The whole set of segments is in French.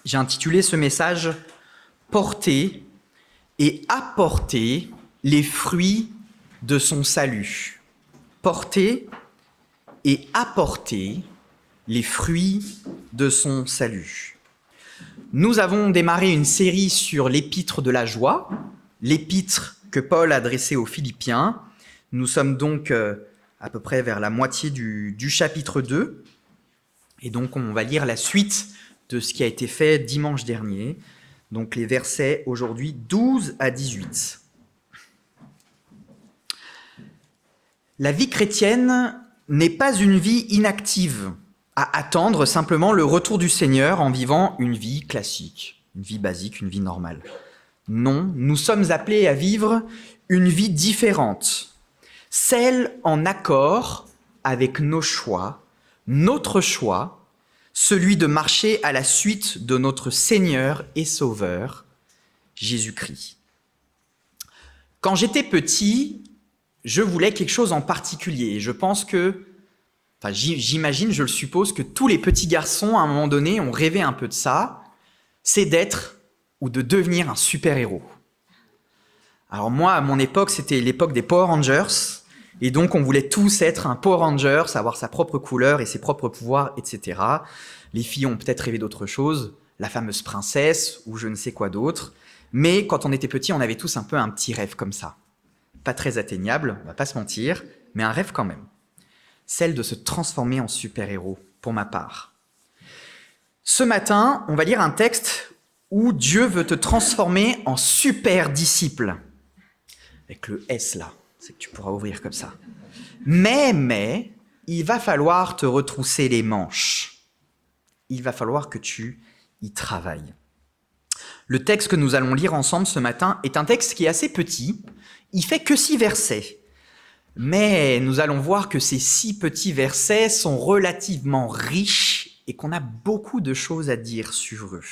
J'ai intitulé ce message « Porter et apporter les fruits de son salut ». Porter et apporter les fruits de son salut. Nous avons démarré une série sur l'épître de la joie, l'épître que Paul a adressée aux Philippiens. Nous sommes donc à peu près vers la moitié du chapitre 2. Et donc on va lire la suite de ce qui a été fait dimanche dernier. Donc les versets aujourd'hui 12 à 18. La vie chrétienne n'est pas une vie inactive, à attendre simplement le retour du Seigneur en vivant une vie classique, une vie basique, une vie normale. Non, nous sommes appelés à vivre une vie différente, celle en accord avec nos choix, notre choix, celui de marcher à la suite de notre Seigneur et Sauveur, Jésus-Christ. Quand j'étais petit, je voulais quelque chose en particulier. Je pense que, j'imagine, je le suppose, que tous les petits garçons, à un moment donné, ont rêvé un peu de ça, c'est d'être ou de devenir un super-héros. Alors moi, à mon époque, c'était l'époque des Power Rangers, et donc on voulait tous être un Power Ranger, avoir sa propre couleur et ses propres pouvoirs, etc. Les filles ont peut-être rêvé d'autre chose, la fameuse princesse, ou je ne sais quoi d'autre, mais quand on était petit, on avait tous un peu un petit rêve comme ça. Pas très atteignable, on va pas se mentir, mais un rêve quand même. Celle de se transformer en super-héros, pour ma part. Ce matin, on va lire un texte où Dieu veut te transformer en super-disciple. Avec le S là, c'est que tu pourras ouvrir comme ça. Mais, il va falloir te retrousser les manches. Il va falloir que tu y travailles. Le texte que nous allons lire ensemble ce matin est un texte qui est assez petit. Il fait que 6 versets. Mais nous allons voir que ces 6 petits versets sont relativement riches et qu'on a beaucoup de choses à dire sur eux.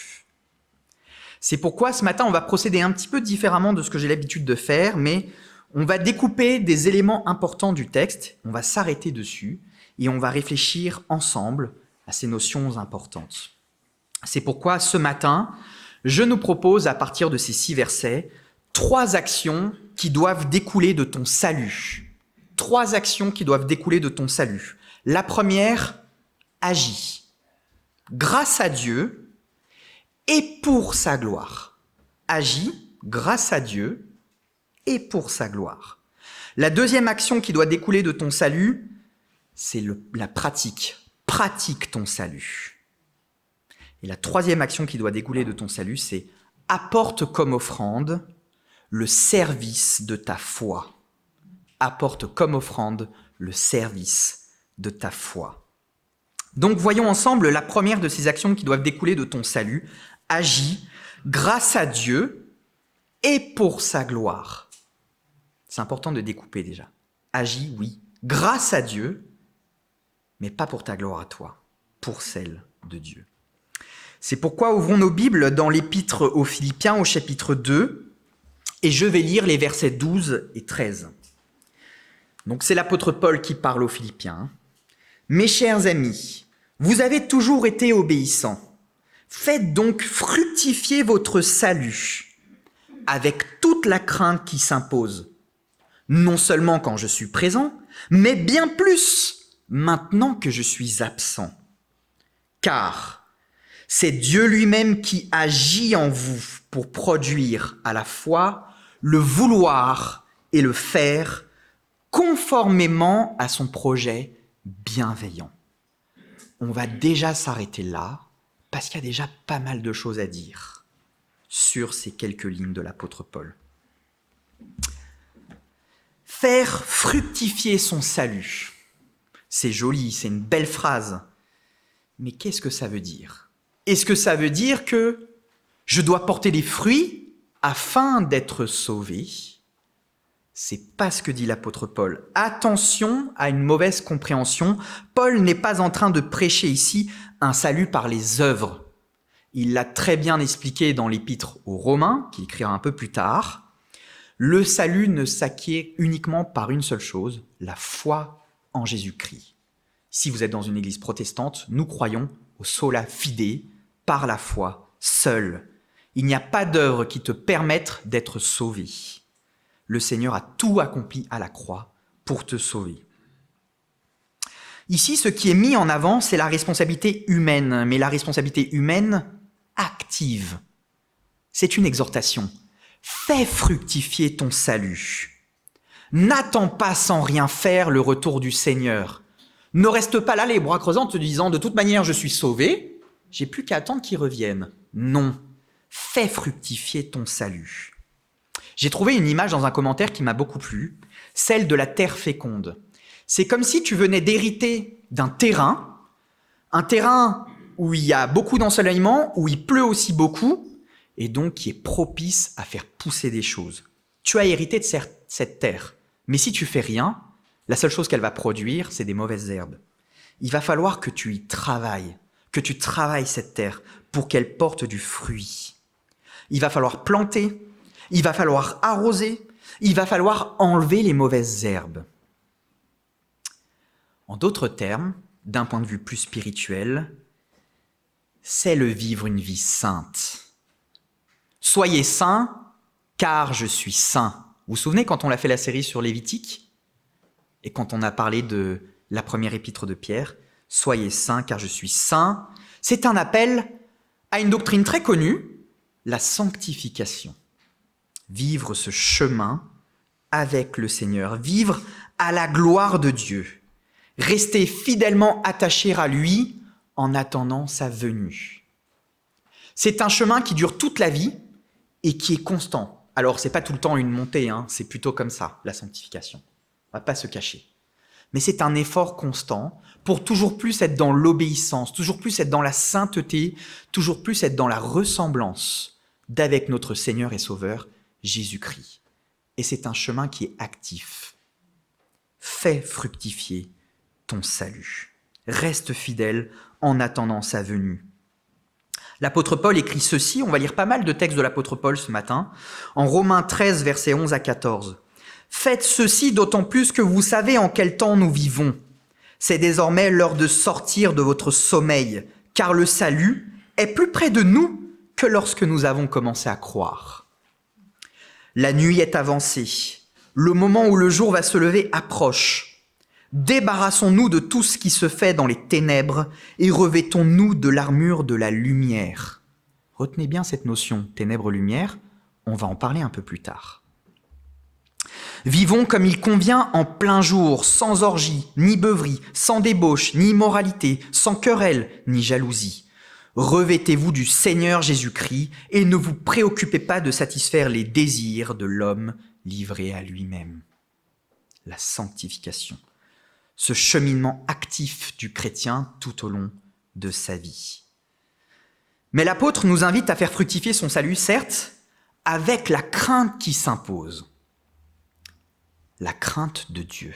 C'est pourquoi ce matin, on va procéder un petit peu différemment de ce que j'ai l'habitude de faire, mais on va découper des éléments importants du texte, on va s'arrêter dessus et on va réfléchir ensemble à ces notions importantes. C'est pourquoi ce matin, je nous propose à partir de ces 6 versets 3 actions qui doivent découler de ton salut. 3 actions qui doivent découler de ton salut. La première, agis. Grâce à Dieu et pour sa gloire. Agis grâce à Dieu et pour sa gloire. La deuxième action qui doit découler de ton salut, c'est la pratique. Pratique ton salut. Et la troisième action qui doit découler de ton salut, c'est apporte comme offrande le service de ta foi. Apporte comme offrande le service de ta foi. Donc voyons ensemble la première de ces actions qui doivent découler de ton salut. Agis grâce à Dieu et pour sa gloire. C'est important de découper déjà. Agis, oui, grâce à Dieu, mais pas pour ta gloire à toi, pour celle de Dieu. C'est pourquoi ouvrons nos Bibles dans l'épître aux Philippiens au chapitre 2, et je vais lire les versets 12 et 13. Donc c'est l'apôtre Paul qui parle aux Philippiens. « Mes chers amis, vous avez toujours été obéissants. Faites donc fructifier votre salut avec toute la crainte qui s'impose, non seulement quand je suis présent, mais bien plus maintenant que je suis absent. Car c'est Dieu lui-même qui agit en vous pour produire à la fois le vouloir et le faire conformément à son projet bienveillant. » On va déjà s'arrêter là, parce qu'il y a déjà pas mal de choses à dire sur ces quelques lignes de l'apôtre Paul. Faire fructifier son salut, c'est joli, c'est une belle phrase, mais qu'est-ce que ça veut dire ? Est-ce que ça veut dire que je dois porter des fruits afin d'être sauvé ? C'est pas ce que dit l'apôtre Paul. Attention à une mauvaise compréhension. Paul n'est pas en train de prêcher ici un salut par les œuvres. Il l'a très bien expliqué dans l'épître aux Romains, qu'il écrira un peu plus tard. Le salut ne s'acquiert uniquement par une seule chose, la foi en Jésus-Christ. Si vous êtes dans une église protestante, nous croyons au sola fide, par la foi seul. Il n'y a pas d'œuvre qui te permette d'être sauvé. Le Seigneur a tout accompli à la croix pour te sauver. Ici, ce qui est mis en avant, c'est la responsabilité humaine, mais la responsabilité humaine active. C'est une exhortation. Fais fructifier ton salut. N'attends pas sans rien faire le retour du Seigneur. Ne reste pas là les bras croisés en te disant « de toute manière, je suis sauvé, j'ai plus qu'à attendre qu'il revienne ». Non, fais fructifier ton salut. J'ai trouvé une image dans un commentaire qui m'a beaucoup plu, celle de la terre féconde. C'est comme si tu venais d'hériter d'un terrain, un terrain où il y a beaucoup d'ensoleillement, où il pleut aussi beaucoup, et donc qui est propice à faire pousser des choses. Tu as hérité de cette terre, mais si tu fais rien, la seule chose qu'elle va produire, c'est des mauvaises herbes. Il va falloir que tu y travailles, que tu travailles cette terre pour qu'elle porte du fruit. Il va falloir planter, il va falloir arroser, il va falloir enlever les mauvaises herbes. En d'autres termes, d'un point de vue plus spirituel, c'est le vivre une vie sainte. Soyez saints, car je suis saint. Vous vous souvenez quand on a fait la série sur Lévitique et quand on a parlé de la première épître de Pierre, soyez saints, car je suis saint. C'est un appel à une doctrine très connue, la sanctification. Vivre ce chemin avec le Seigneur, vivre à la gloire de Dieu. Rester fidèlement attaché à lui en attendant sa venue. C'est un chemin qui dure toute la vie et qui est constant. Alors, c'est pas tout le temps une montée, c'est plutôt comme ça, la sanctification. On va pas se cacher. Mais c'est un effort constant pour toujours plus être dans l'obéissance, toujours plus être dans la sainteté, toujours plus être dans la ressemblance d'avec notre Seigneur et Sauveur, Jésus-Christ. Et c'est un chemin qui est actif. Fais fructifier ton salut. Reste fidèle en attendant sa venue. L'apôtre Paul écrit ceci, on va lire pas mal de textes de l'apôtre Paul ce matin, en Romains 13, versets 11 à 14. « Faites ceci d'autant plus que vous savez en quel temps nous vivons. C'est désormais l'heure de sortir de votre sommeil, car le salut est plus près de nous que lorsque nous avons commencé à croire. La nuit est avancée, le moment où le jour va se lever approche. Débarrassons-nous de tout ce qui se fait dans les ténèbres et revêtons-nous de l'armure de la lumière. » Retenez bien cette notion, ténèbres-lumière, on va en parler un peu plus tard. « Vivons comme il convient en plein jour, sans orgie, ni beuverie, sans débauche, ni immoralité, sans querelle, ni jalousie. Revêtez-vous du Seigneur Jésus-Christ et ne vous préoccupez pas de satisfaire les désirs de l'homme livré à lui-même. » La sanctification. Ce cheminement actif du chrétien tout au long de sa vie. Mais l'apôtre nous invite à faire fructifier son salut, certes, avec la crainte qui s'impose. La crainte de Dieu.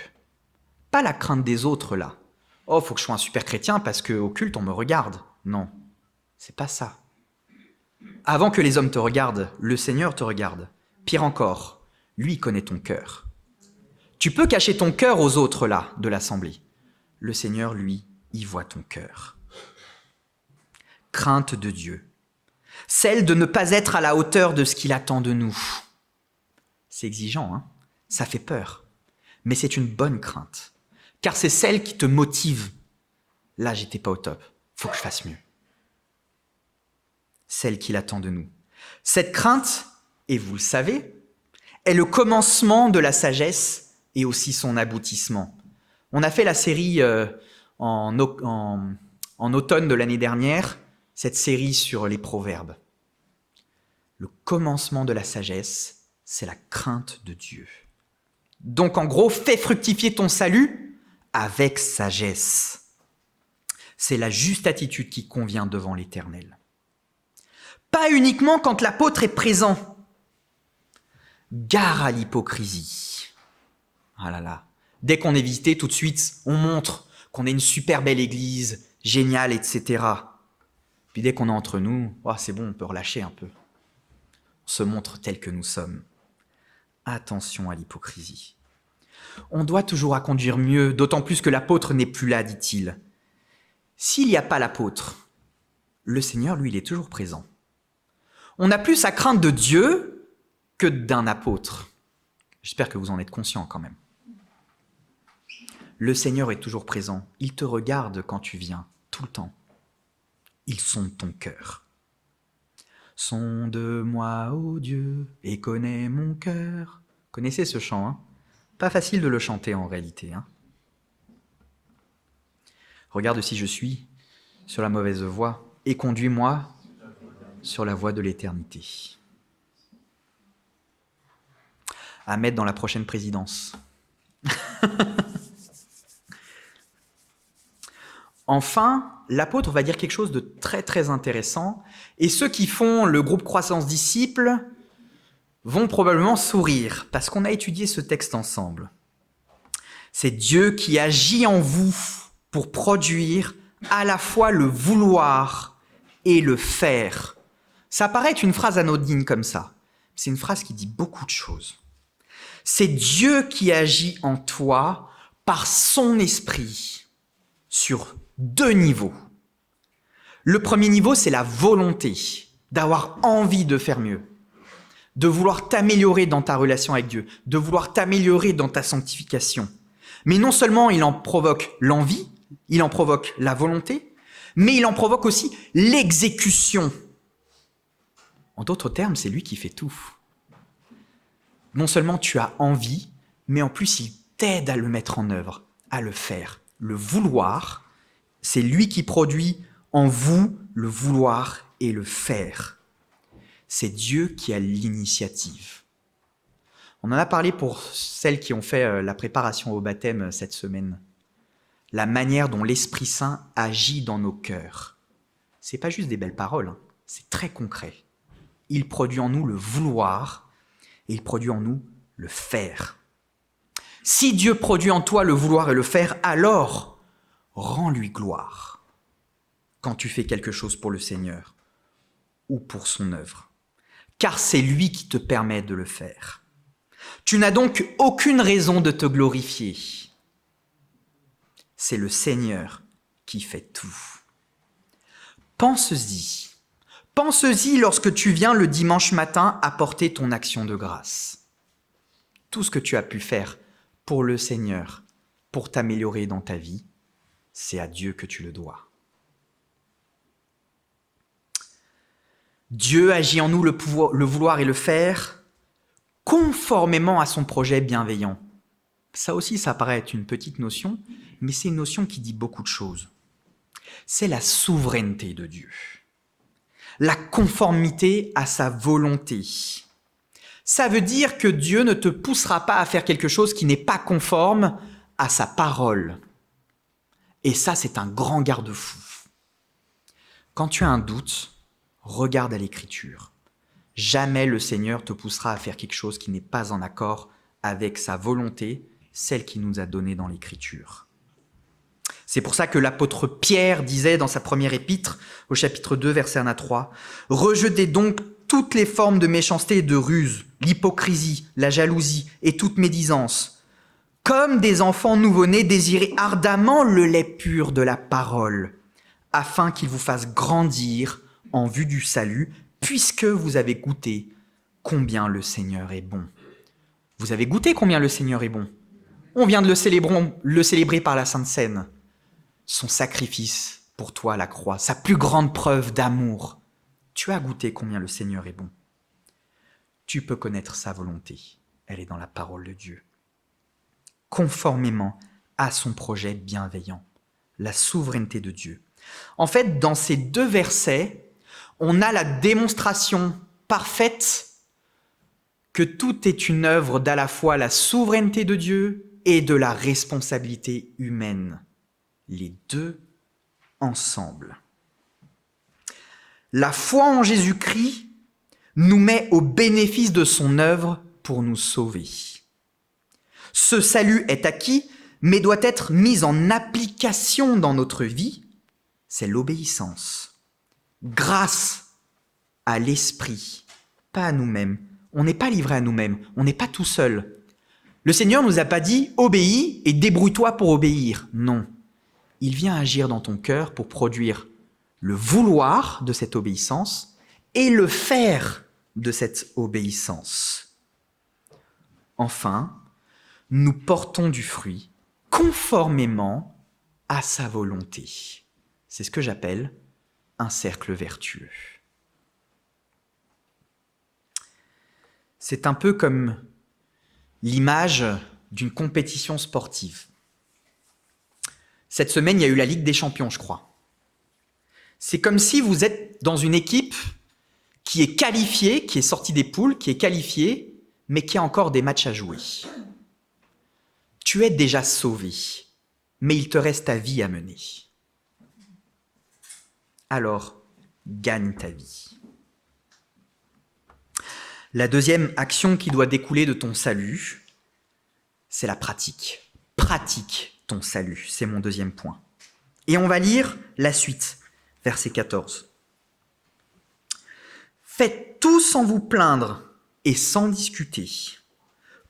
Pas la crainte des autres, là. « Oh, faut que je sois un super chrétien parce qu'au culte, on me regarde. » Non, c'est pas ça. Avant que les hommes te regardent, le Seigneur te regarde. Pire encore, lui connaît ton cœur. Tu peux cacher ton cœur aux autres, là, de l'assemblée. Le Seigneur, lui, y voit ton cœur. Crainte de Dieu. Celle de ne pas être à la hauteur de ce qu'il attend de nous. C'est exigeant, ça fait peur. Mais c'est une bonne crainte. Car c'est celle qui te motive. Là, j'étais pas au top. Faut que je fasse mieux. Celle qu'il attend de nous. Cette crainte, et vous le savez, est le commencement de la sagesse et aussi son aboutissement. On a fait la série en automne de l'année dernière, cette série sur les proverbes. Le commencement de la sagesse, c'est la crainte de Dieu. Donc en gros, fais fructifier ton salut avec sagesse. C'est la juste attitude qui convient devant l'Éternel. Pas uniquement quand l'apôtre est présent. Gare à l'hypocrisie. Ah là là. Dès qu'on est visité, tout de suite, on montre qu'on est une super belle église, géniale, etc. Puis dès qu'on est entre nous, c'est bon, on peut relâcher un peu. On se montre tel que nous sommes. Attention à l'hypocrisie. On doit toujours à conduire mieux, d'autant plus que l'apôtre n'est plus là, dit-il. S'il n'y a pas l'apôtre, le Seigneur, lui, il est toujours présent. On a plus à craindre de Dieu que d'un apôtre. J'espère que vous en êtes conscients quand même. Le Seigneur est toujours présent. Il te regarde quand tu viens, tout le temps. Il sonde ton cœur. Sonde-moi, ô Dieu, et connais mon cœur. Connaissez ce chant, hein? Pas facile de le chanter en réalité, hein? Regarde si je suis sur la mauvaise voie et conduis-moi sur la voie de l'éternité. À mettre dans la prochaine présidence. Enfin, l'apôtre va dire quelque chose de très très intéressant, et ceux qui font le groupe Croissance Disciples vont probablement sourire, parce qu'on a étudié ce texte ensemble. C'est Dieu qui agit en vous pour produire à la fois le vouloir et le faire. Ça paraît être une phrase anodine comme ça. C'est une phrase qui dit beaucoup de choses. C'est Dieu qui agit en toi par son esprit sur 2 niveaux. Le premier niveau, c'est la volonté, d'avoir envie de faire mieux, de vouloir t'améliorer dans ta relation avec Dieu, de vouloir t'améliorer dans ta sanctification. Mais non seulement il en provoque l'envie, il en provoque la volonté, mais il en provoque aussi l'exécution. En d'autres termes, c'est lui qui fait tout. Non seulement tu as envie, mais en plus il t'aide à le mettre en œuvre, à le faire. Le vouloir, c'est lui qui produit en vous le vouloir et le faire. C'est Dieu qui a l'initiative. On en a parlé pour celles qui ont fait la préparation au baptême cette semaine. La manière dont l'Esprit Saint agit dans nos cœurs. C'est pas juste des belles paroles, hein. C'est très concret. Il produit en nous le vouloir et il produit en nous le faire. Si Dieu produit en toi le vouloir et le faire, alors rends-lui gloire quand tu fais quelque chose pour le Seigneur ou pour son œuvre, car c'est lui qui te permet de le faire. Tu n'as donc aucune raison de te glorifier. C'est le Seigneur qui fait tout. Pense-y. Pense-y lorsque tu viens le dimanche matin apporter ton action de grâce. Tout ce que tu as pu faire pour le Seigneur, pour t'améliorer dans ta vie, c'est à Dieu que tu le dois. Dieu agit en nous le vouloir et le faire conformément à son projet bienveillant. Ça aussi, ça paraît être une petite notion, mais c'est une notion qui dit beaucoup de choses. C'est la souveraineté de Dieu, la conformité à sa volonté. Ça veut dire que Dieu ne te poussera pas à faire quelque chose qui n'est pas conforme à sa parole. Et ça, c'est un grand garde-fou. Quand tu as un doute, regarde à l'Écriture. Jamais le Seigneur te poussera à faire quelque chose qui n'est pas en accord avec sa volonté, celle qu'il nous a donnée dans l'Écriture. C'est pour ça que l'apôtre Pierre disait dans sa première épître, au chapitre 2, verset 1 à 3, « Rejetez donc toutes les formes de méchanceté et de ruse, l'hypocrisie, la jalousie et toute médisance. Comme des enfants nouveau-nés, désirez ardemment le lait pur de la parole, afin qu'il vous fasse grandir en vue du salut, puisque vous avez goûté combien le Seigneur est bon. » Vous avez goûté combien le Seigneur est bon. On vient de le célébrer par la Sainte Seine. Son sacrifice pour toi à la croix, sa plus grande preuve d'amour. Tu as goûté combien le Seigneur est bon. Tu peux connaître sa volonté. Elle est dans la parole de Dieu. Conformément à son projet bienveillant, la souveraineté de Dieu. En fait, dans ces 2 versets, on a la démonstration parfaite que tout est une œuvre d'à la fois la souveraineté de Dieu et de la responsabilité humaine. Les 2 ensemble. La foi en Jésus-Christ nous met au bénéfice de son œuvre pour nous sauver. Ce salut est acquis, mais doit être mis en application dans notre vie. C'est l'obéissance. Grâce à l'Esprit, pas à nous-mêmes. On n'est pas livré à nous-mêmes, on n'est pas tout seul. Le Seigneur ne nous a pas dit « obéis et débrouille-toi pour obéir ». Non, il vient agir dans ton cœur pour produire le vouloir de cette obéissance et le faire de cette obéissance. Enfin, nous portons du fruit conformément à sa volonté. C'est ce que j'appelle un cercle vertueux. C'est un peu comme l'image d'une compétition sportive. Cette semaine, il y a eu la Ligue des Champions, je crois. C'est comme si vous êtes dans une équipe qui est qualifiée, qui est sortie des poules, qui est qualifiée, mais qui a encore des matchs à jouer. Tu es déjà sauvé, mais il te reste ta vie à mener. Alors, gagne ta vie. La deuxième action qui doit découler de ton salut, c'est la pratique. Pratique ton salut, c'est mon deuxième point. Et on va lire la suite, verset 14. Faites tout sans vous plaindre et sans discuter,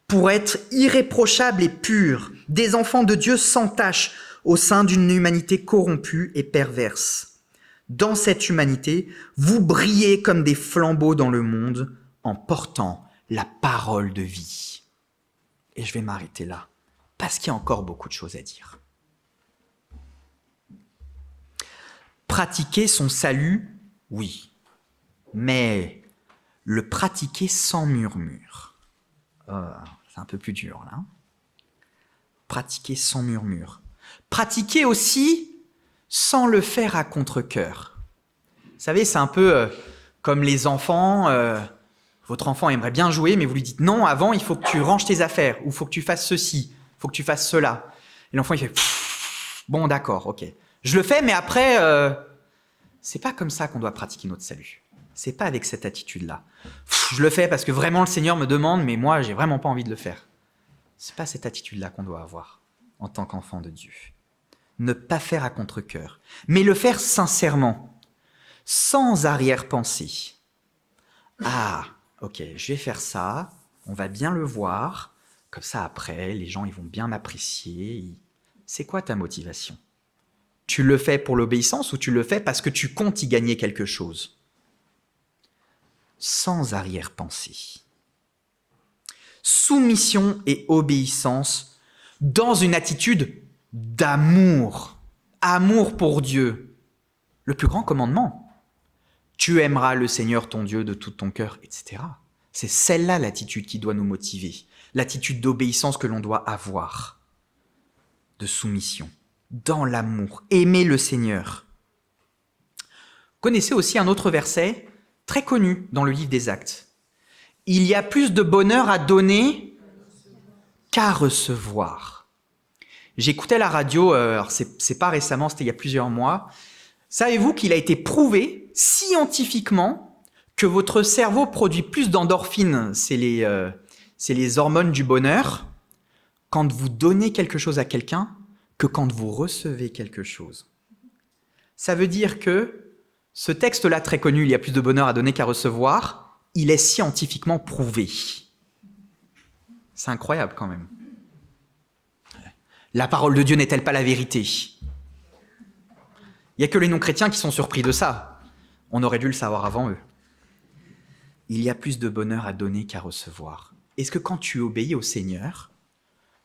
pour être irréprochables et purs, des enfants de Dieu sans tache, au sein d'une humanité corrompue et perverse. Dans cette humanité, vous brillez comme des flambeaux dans le monde, en portant la parole de vie. Et je vais m'arrêter là, parce qu'il y a encore beaucoup de choses à dire. Pratiquer son salut, oui, mais le pratiquer sans murmure. C'est un peu plus dur, là. Pratiquer sans murmure. Pratiquer aussi sans le faire à contre-cœur. Vous savez, c'est un peu comme les enfants. Votre enfant aimerait bien jouer, mais vous lui dites non, avant, il faut que tu ranges tes affaires, ou il faut que tu fasses ceci, il faut que tu fasses cela. Et l'enfant, il fait bon, d'accord, ok. Je le fais, mais après, c'est pas comme ça qu'on doit pratiquer notre salut. C'est pas avec cette attitude-là. Je le fais parce que vraiment le Seigneur me demande, mais moi, j'ai vraiment pas envie de le faire. C'est pas cette attitude-là qu'on doit avoir en tant qu'enfant de Dieu. Ne pas faire à contre-cœur, mais le faire sincèrement, sans arrière-pensée. Ah, ok, je vais faire ça, on va bien le voir, comme ça après, les gens ils vont bien m'apprécier. C'est quoi ta motivation ? Tu le fais pour l'obéissance ou tu le fais parce que tu comptes y gagner quelque chose ? Sans arrière-pensée. Soumission et obéissance dans une attitude d'amour. Amour pour Dieu. Le plus grand commandement. Tu aimeras le Seigneur ton Dieu de tout ton cœur, etc. C'est celle-là l'attitude qui doit nous motiver. L'attitude d'obéissance que l'on doit avoir. De soumission. Dans l'amour. Aimer le Seigneur. Vous connaissez aussi un autre verset très connu dans le livre des Actes. Il y a plus de bonheur à donner qu'à recevoir. J'écoutais la radio, alors c'est pas récemment, c'était il y a plusieurs mois. Savez-vous qu'il a été prouvé scientifiquement que votre cerveau produit plus d'endorphines, c'est les hormones du bonheur, quand vous donnez quelque chose à quelqu'un que quand vous recevez quelque chose. Ça veut dire que ce texte-là très connu, il y a plus de bonheur à donner qu'à recevoir, il est scientifiquement prouvé. C'est incroyable quand même. La parole de Dieu n'est-elle pas la vérité ? Il n'y a que les non-chrétiens qui sont surpris de ça. On aurait dû le savoir avant eux. Il y a plus de bonheur à donner qu'à recevoir. Est-ce que quand tu obéis au Seigneur,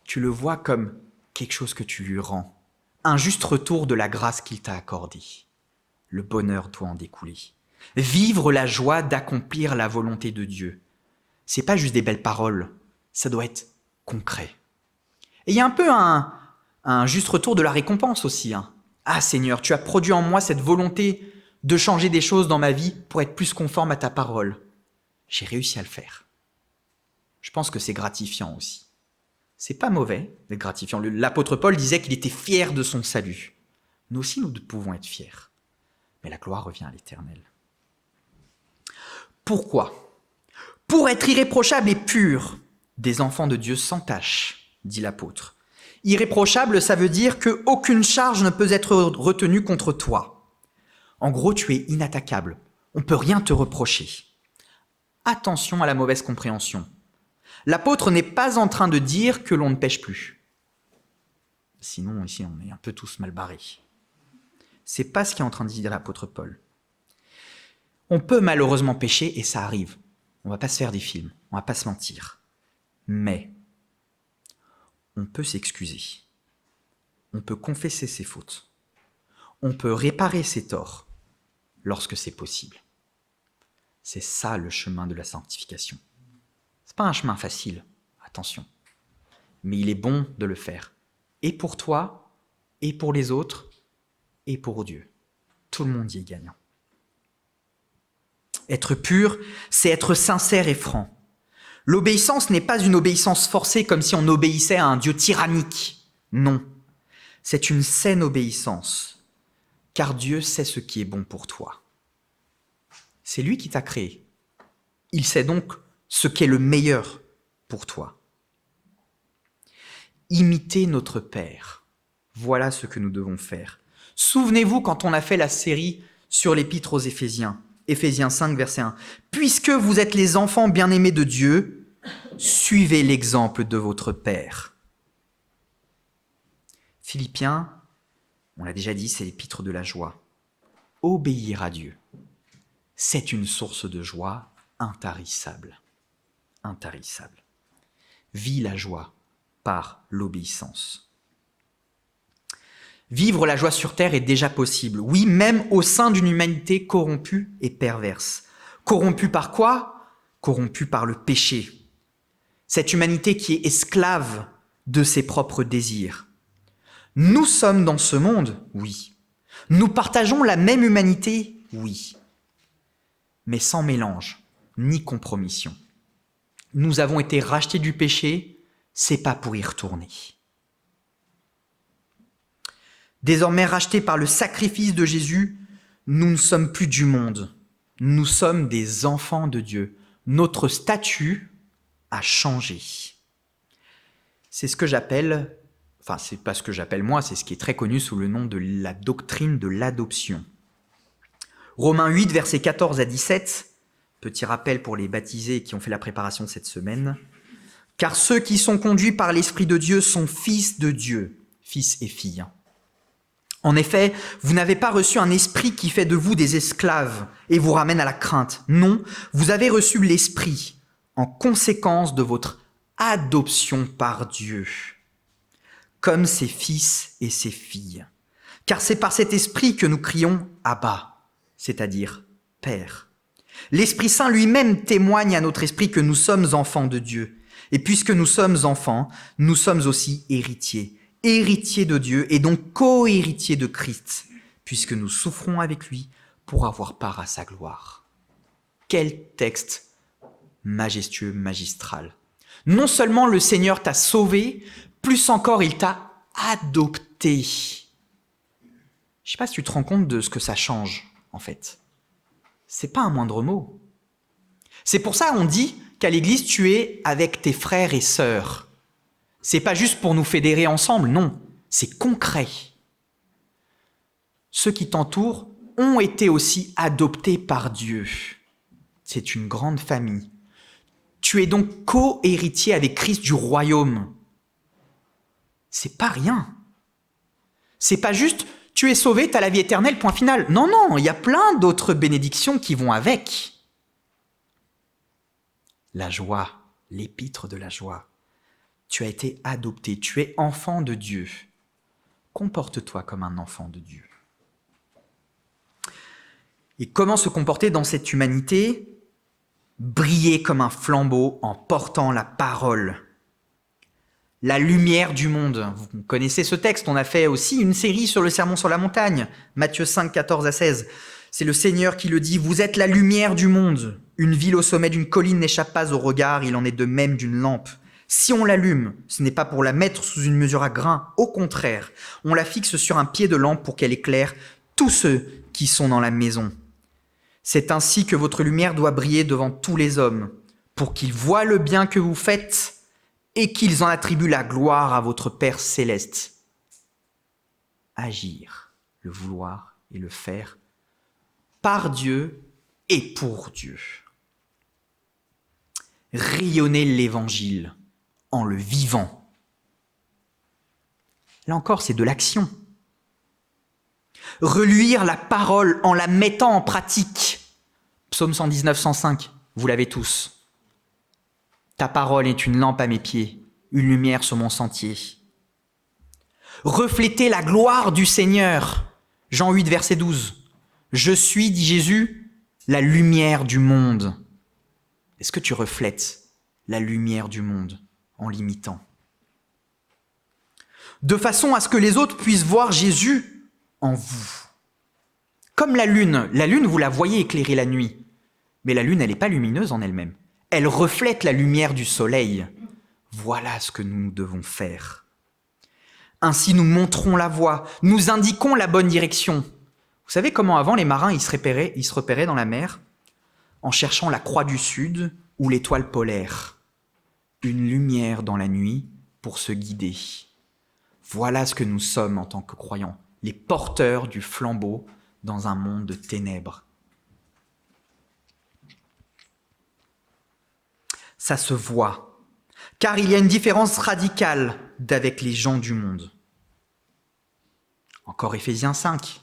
tu le vois comme quelque chose que tu lui rends, un juste retour de la grâce qu'il t'a accordée ? Le bonheur doit en découler. Vivre la joie d'accomplir la volonté de Dieu. C'est pas juste des belles paroles, ça doit être concret. Et il y a un peu un juste retour de la récompense aussi. Ah Seigneur, tu as produit en moi cette volonté de changer des choses dans ma vie pour être plus conforme à ta parole. J'ai réussi à le faire. Je pense que c'est gratifiant aussi. C'est pas mauvais d'être gratifiant. L'apôtre Paul disait qu'il était fier de son salut. Nous aussi, nous pouvons être fiers. Mais la gloire revient à l'Éternel. Pourquoi ? Pour être irréprochable et pur, des enfants de Dieu sans tache, dit l'apôtre. Irréprochable, ça veut dire qu'aucune charge ne peut être retenue contre toi. En gros, tu es inattaquable. On ne peut rien te reprocher. Attention à la mauvaise compréhension. L'apôtre n'est pas en train de dire que l'on ne pêche plus. Sinon, ici, on est un peu tous mal barrés. C'est pas ce qu'est en train de dire l'apôtre Paul. On peut malheureusement pécher et ça arrive. On va pas se faire des films, on va pas se mentir. Mais on peut s'excuser. On peut confesser ses fautes. On peut réparer ses torts lorsque c'est possible. C'est ça le chemin de la sanctification. C'est pas un chemin facile, attention. Mais il est bon de le faire. Et pour toi, et pour les autres, et pour Dieu. Tout le monde y est gagnant. Être pur, c'est être sincère et franc. L'obéissance n'est pas une obéissance forcée comme si on obéissait à un Dieu tyrannique. Non, c'est une saine obéissance, car Dieu sait ce qui est bon pour toi. C'est lui qui t'a créé. Il sait donc ce qu'est le meilleur pour toi. Imiter notre Père, voilà ce que nous devons faire. Souvenez-vous quand on a fait la série sur l'épître aux Éphésiens, Éphésiens 5, verset 1. « Puisque vous êtes les enfants bien-aimés de Dieu, suivez l'exemple de votre Père. » Philippiens, on l'a déjà dit, c'est l'épître de la joie. Obéir à Dieu, c'est une source de joie intarissable. Intarissable. Vis la joie par l'obéissance. Vivre la joie sur terre est déjà possible. Oui, même au sein d'une humanité corrompue et perverse. Corrompue par quoi ? Corrompue par le péché. Cette humanité qui est esclave de ses propres désirs. Nous sommes dans ce monde, oui. Nous partageons la même humanité, oui. Mais sans mélange, ni compromission. Nous avons été rachetés du péché, c'est pas pour y retourner. Désormais rachetés par le sacrifice de Jésus, nous ne sommes plus du monde. Nous sommes des enfants de Dieu. Notre statut a changé. C'est ce que j'appelle, enfin c'est pas ce que j'appelle moi, c'est ce qui est très connu sous le nom de la doctrine de l'adoption. Romains 8, versets 14 à 17, petit rappel pour les baptisés qui ont fait la préparation cette semaine. « Car ceux qui sont conduits par l'Esprit de Dieu sont fils de Dieu, fils et filles. En effet, vous n'avez pas reçu un esprit qui fait de vous des esclaves et vous ramène à la crainte. Non, vous avez reçu l'Esprit en conséquence de votre adoption par Dieu, comme ses fils et ses filles. Car c'est par cet esprit que nous crions « Abba », c'est-à-dire « Père ». L'Esprit Saint lui-même témoigne à notre esprit que nous sommes enfants de Dieu. Et puisque nous sommes enfants, nous sommes aussi héritiers. Héritiers de Dieu et donc co-héritiers de Christ, puisque nous souffrons avec lui pour avoir part à sa gloire. Quel texte majestueux, magistral. Non seulement le Seigneur t'a sauvé, plus encore il t'a adopté. Je ne sais pas si tu te rends compte de ce que ça change, en fait. C'est pas un moindre mot. C'est pour ça qu'on dit qu'à l'église, tu es avec tes frères et sœurs. C'est pas juste pour nous fédérer ensemble, non, c'est concret. Ceux qui t'entourent ont été aussi adoptés par Dieu. C'est une grande famille. Tu es donc co-héritier avec Christ du royaume. C'est pas rien. C'est pas juste tu es sauvé, tu as la vie éternelle, point final. Non, non, il y a plein d'autres bénédictions qui vont avec. La joie, l'épître de la joie. Tu as été adopté, tu es enfant de Dieu. Comporte-toi comme un enfant de Dieu. Et comment se comporter dans cette humanité ? Briller comme un flambeau en portant la parole. La lumière du monde. Vous connaissez ce texte, on a fait aussi une série sur le Sermon sur la montagne, Matthieu 5, 14 à 16. C'est le Seigneur qui le dit, « Vous êtes la lumière du monde. Une ville au sommet d'une colline n'échappe pas au regard, il en est de même d'une lampe. Si on l'allume, ce n'est pas pour la mettre sous une mesure à grains, au contraire, on la fixe sur un pied de lampe pour qu'elle éclaire tous ceux qui sont dans la maison. C'est ainsi que votre lumière doit briller devant tous les hommes, pour qu'ils voient le bien que vous faites et qu'ils en attribuent la gloire à votre Père céleste. » Agir, le vouloir et le faire par Dieu et pour Dieu. Rayonner l'évangile en le vivant. Là encore, c'est de l'action. Reluire la parole en la mettant en pratique. Psaume 119, 105, vous l'avez tous. Ta parole est une lampe à mes pieds, une lumière sur mon sentier. Reflétez la gloire du Seigneur. Jean 8, verset 12. Je suis, dit Jésus, la lumière du monde. Est-ce que tu reflètes la lumière du monde en l'imitant? De façon à ce que les autres puissent voir Jésus en vous. Comme la lune, vous la voyez éclairer la nuit, mais la lune, elle n'est pas lumineuse en elle-même. Elle reflète la lumière du soleil. Voilà ce que nous devons faire. Ainsi, nous montrons la voie, nous indiquons la bonne direction. Vous savez comment avant les marins ils se repéraient dans la mer en cherchant la croix du sud ou l'étoile polaire. Une lumière dans la nuit pour se guider. Voilà ce que nous sommes en tant que croyants, les porteurs du flambeau dans un monde de ténèbres. Ça se voit, car il y a une différence radicale d'avec les gens du monde. Encore Éphésiens 5,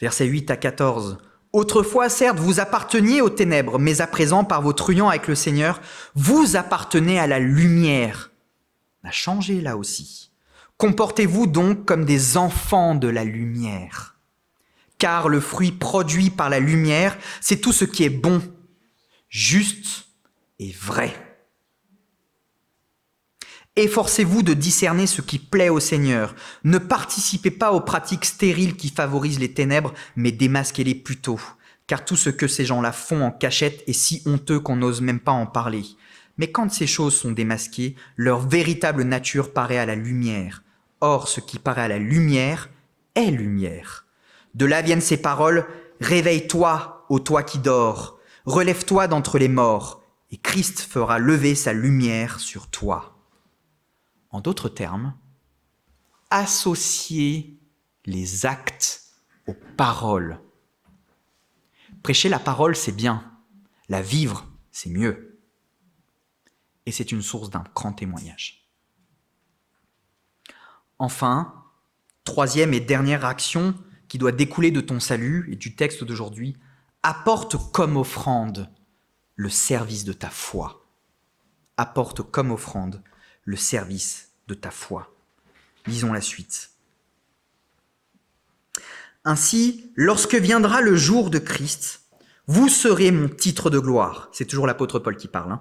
versets 8 à 14. Autrefois, certes, vous apparteniez aux ténèbres, mais à présent, par votre union avec le Seigneur, vous appartenez à la lumière. On a changé là aussi. Comportez-vous donc comme des enfants de la lumière. Car le fruit produit par la lumière, c'est tout ce qui est bon, juste et vrai. Efforcez-vous de discerner ce qui plaît au Seigneur. Ne participez pas aux pratiques stériles qui favorisent les ténèbres, mais démasquez-les plutôt. Car tout ce que ces gens-là font en cachette est si honteux qu'on n'ose même pas en parler. Mais quand ces choses sont démasquées, leur véritable nature paraît à la lumière. Or, ce qui paraît à la lumière est lumière. De là viennent ces paroles « Réveille-toi, ô toi qui dors, relève-toi d'entre les morts, et Christ fera lever sa lumière sur toi. » En d'autres termes, associer les actes aux paroles. Prêcher la parole, c'est bien. La vivre, c'est mieux. Et c'est une source d'un grand témoignage. Enfin, troisième et dernière action qui doit découler de ton salut et du texte d'aujourd'hui, apporte comme offrande le service de ta foi. Apporte comme offrande le service de ta foi. Lisons la suite. Ainsi, lorsque viendra le jour de Christ, vous serez mon titre de gloire. C'est toujours l'apôtre Paul qui parle.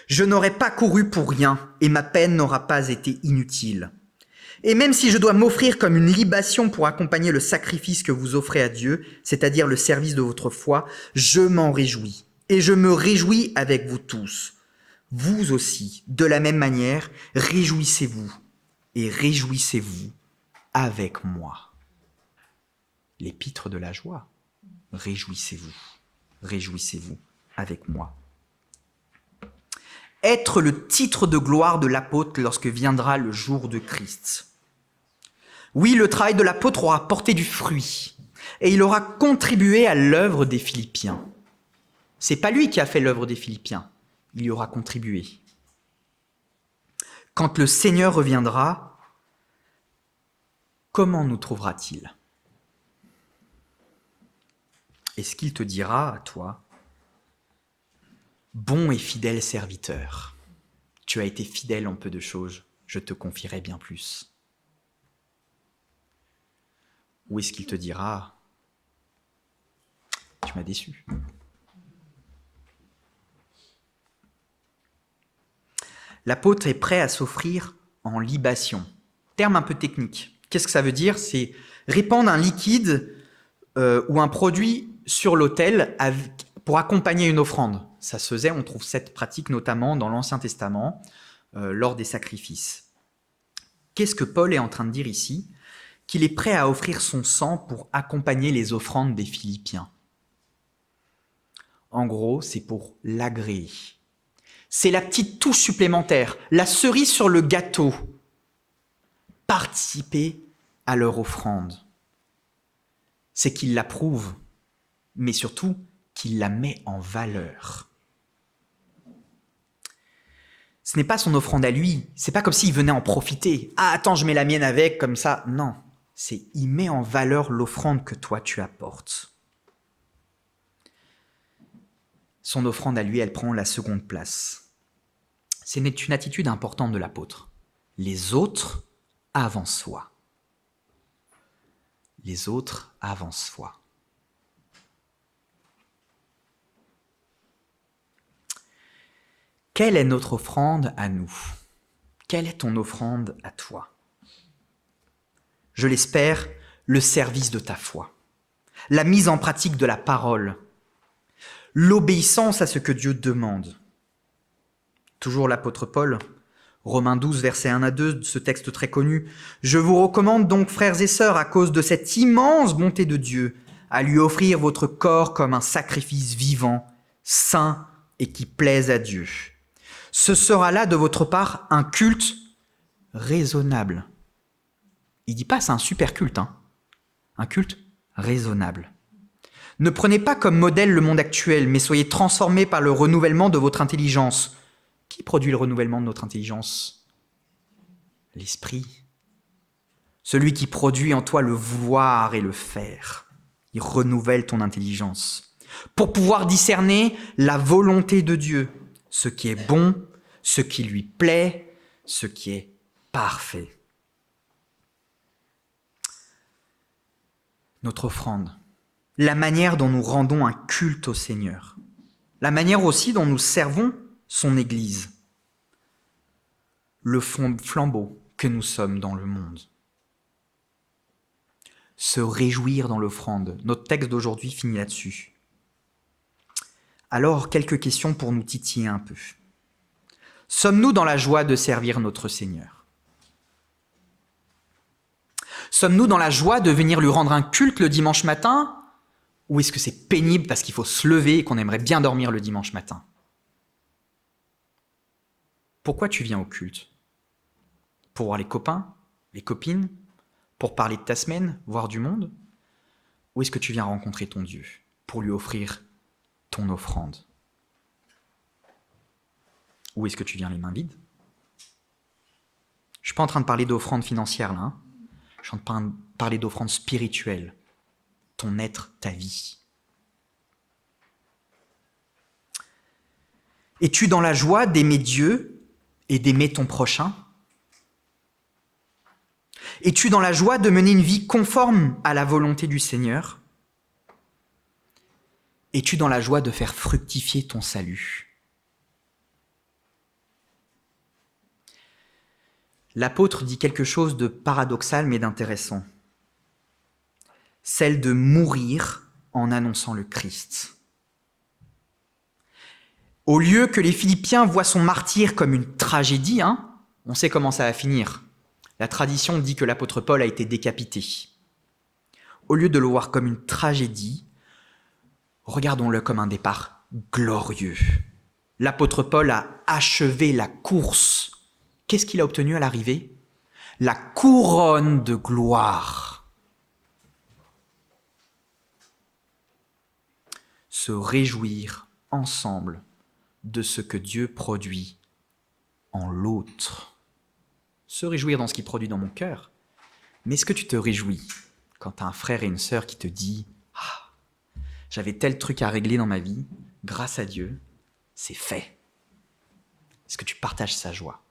Je n'aurai pas couru pour rien et ma peine n'aura pas été inutile. Et même si je dois m'offrir comme une libation pour accompagner le sacrifice que vous offrez à Dieu, c'est-à-dire le service de votre foi, je m'en réjouis. Et je me réjouis avec vous tous. Vous aussi, de la même manière, réjouissez-vous et réjouissez-vous avec moi. L'épître de la joie. Réjouissez-vous avec moi. Être le titre de gloire de l'apôtre lorsque viendra le jour de Christ. Oui, le travail de l'apôtre aura porté du fruit et il aura contribué à l'œuvre des Philippiens. C'est pas lui qui a fait l'œuvre des Philippiens, il y aura contribué. Quand le Seigneur reviendra, comment nous trouvera-t-il ? Est-ce qu'il te dira à toi, bon et fidèle serviteur, tu as été fidèle en peu de choses, je te confierai bien plus. Ou est-ce qu'il te dira, tu m'as déçu. L'apôtre est prêt à s'offrir en libation. Terme un peu technique. Qu'est-ce que ça veut dire ? C'est répandre un liquide ou un produit sur l'autel pour accompagner une offrande. Ça se faisait, on trouve cette pratique notamment dans l'Ancien Testament, lors des sacrifices. Qu'est-ce que Paul est en train de dire ici ? Qu'il est prêt à offrir son sang pour accompagner les offrandes des Philippiens. En gros, c'est pour l'agréer. C'est la petite touche supplémentaire, la cerise sur le gâteau. Participer à leur offrande. C'est qu'il l'approuve, mais surtout qu'il la met en valeur. Ce n'est pas son offrande à lui, c'est pas comme s'il venait en profiter. Ah, attends, je mets la mienne avec, comme ça. Non, c'est il met en valeur l'offrande que toi tu apportes. son offrande à lui, elle prend la seconde place. C'est une attitude importante de l'apôtre. Les autres avant soi. Les autres avant soi. Quelle est notre offrande à nous ? Quelle est ton offrande à toi ? Je l'espère, le service de ta foi, la mise en pratique de la parole, l'obéissance à ce que Dieu demande. Toujours l'apôtre Paul, Romains 12, versets 1 à 2, ce texte très connu. « Je vous recommande donc, frères et sœurs, à cause de cette immense bonté de Dieu, à lui offrir votre corps comme un sacrifice vivant, saint et qui plaise à Dieu. Ce sera là de votre part un culte raisonnable. » Il ne dit pas c'est un super culte, un culte raisonnable. Ne prenez pas comme modèle le monde actuel, mais soyez transformés par le renouvellement de votre intelligence. Qui produit le renouvellement de notre intelligence ? L'Esprit. Celui qui produit en toi le vouloir et le faire. Il renouvelle ton intelligence. Pour pouvoir discerner la volonté de Dieu, ce qui est bon, ce qui lui plaît, ce qui est parfait. Notre offrande, la manière dont nous rendons un culte au Seigneur, la manière aussi dont nous servons son Église, le flambeau que nous sommes dans le monde. Se réjouir dans l'offrande. Notre texte d'aujourd'hui finit là-dessus. Alors, quelques questions pour nous titiller un peu. Sommes-nous dans la joie de servir notre Seigneur ? Sommes-nous dans la joie de venir lui rendre un culte le dimanche matin ? Ou est-ce que c'est pénible parce qu'il faut se lever et qu'on aimerait bien dormir le dimanche matin ? Pourquoi tu viens au culte ? Pour voir les copains, les copines ? Pour parler de ta semaine, voir du monde ? Ou est-ce que tu viens rencontrer ton Dieu pour lui offrir ton offrande ? Ou est-ce que tu viens les mains vides ? Je ne suis pas en train de parler d'offrande financière là, Je suis en train de parler d'offrande spirituelle, ton être, ta vie. Es-tu dans la joie d'aimer Dieu et d'aimer ton prochain ? Es-tu dans la joie de mener une vie conforme à la volonté du Seigneur ? Es-tu dans la joie de faire fructifier ton salut ? L'apôtre dit quelque chose de paradoxal mais d'intéressant. Celle de mourir en annonçant le Christ. Au lieu que les Philippiens voient son martyre comme une tragédie, on sait comment ça va finir. La tradition dit que l'apôtre Paul a été décapité. Au lieu de le voir comme une tragédie, regardons-le comme un départ glorieux. L'apôtre Paul a achevé la course. Qu'est-ce qu'il a obtenu à l'arrivée ? La couronne de gloire. Se réjouir ensemble de ce que Dieu produit en l'autre. Se réjouir dans ce qu'il produit dans mon cœur. Mais est-ce que tu te réjouis quand tu as un frère et une sœur qui te dit « Ah, j'avais tel truc à régler dans ma vie, grâce à Dieu, c'est fait. » Est-ce que tu partages sa joie ?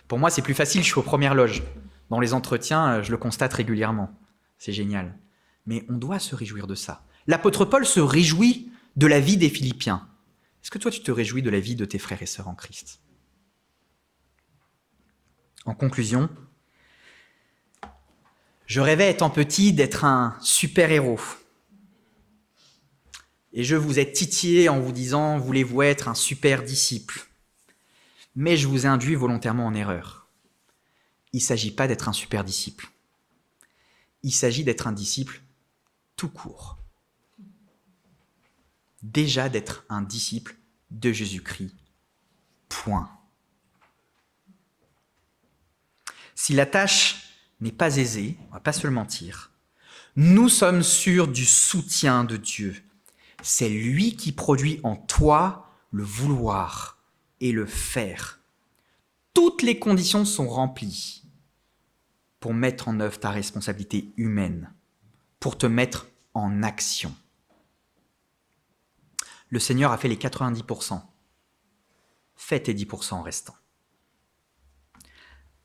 Pour moi, c'est plus facile, je suis aux premières loges. Dans les entretiens, je le constate régulièrement. C'est génial. Mais on doit se réjouir de ça. L'apôtre Paul se réjouit de la vie des Philippiens. Est-ce que toi, tu te réjouis de la vie de tes frères et sœurs en Christ ? En conclusion, je rêvais étant petit d'être un super-héros. Et je vous ai titillé en vous disant « Voulez-vous être un super disciple ?» Mais je vous ai induit volontairement en erreur. Il ne s'agit pas d'être un super disciple. Il s'agit d'être un disciple tout court. Déjà d'être un disciple de Jésus-Christ. Point. Si la tâche n'est pas aisée, on ne va pas se le mentir, nous sommes sûrs du soutien de Dieu. C'est lui qui produit en toi le vouloir et le faire. Toutes les conditions sont remplies pour mettre en œuvre ta responsabilité humaine, pour te mettre en action. Le Seigneur a fait les 90%. Fais tes 10% restants.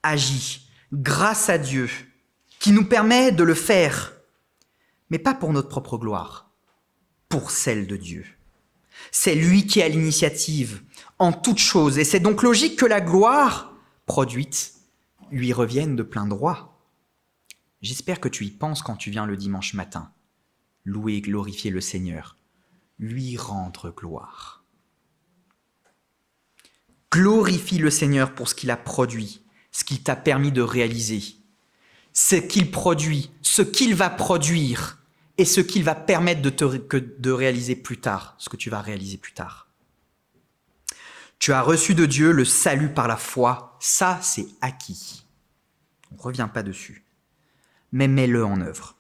Agis grâce à Dieu qui nous permet de le faire, mais pas pour notre propre gloire, pour celle de Dieu. C'est lui qui a l'initiative en toutes choses et c'est donc logique que la gloire produite lui revienne de plein droit. J'espère que tu y penses quand tu viens le dimanche matin. Louer et glorifier le Seigneur, lui rendre gloire. Glorifie le Seigneur pour ce qu'il a produit, ce qu'il t'a permis de réaliser, ce qu'il produit, ce qu'il va produire et ce qu'il va permettre de réaliser plus tard, ce que tu vas réaliser plus tard. Tu as reçu de Dieu le salut par la foi, ça c'est acquis. On ne revient pas dessus, mais mets-le en œuvre.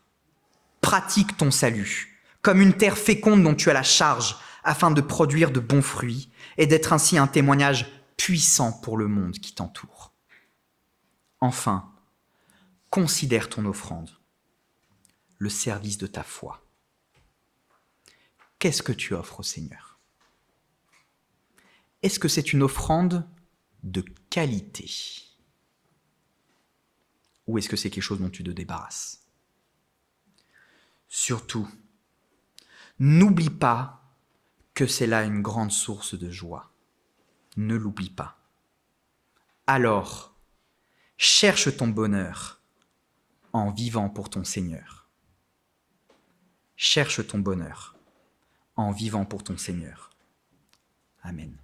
Pratique ton salut comme une terre féconde dont tu as la charge afin de produire de bons fruits et d'être ainsi un témoignage puissant pour le monde qui t'entoure. Enfin, considère ton offrande, le service de ta foi. Qu'est-ce que tu offres au Seigneur ? Est-ce que c'est une offrande de qualité ? Ou est-ce que c'est quelque chose dont tu te débarrasses ? Surtout, n'oublie pas que c'est là une grande source de joie. Ne l'oublie pas. Alors, cherche ton bonheur en vivant pour ton Seigneur. Cherche ton bonheur en vivant pour ton Seigneur. Amen.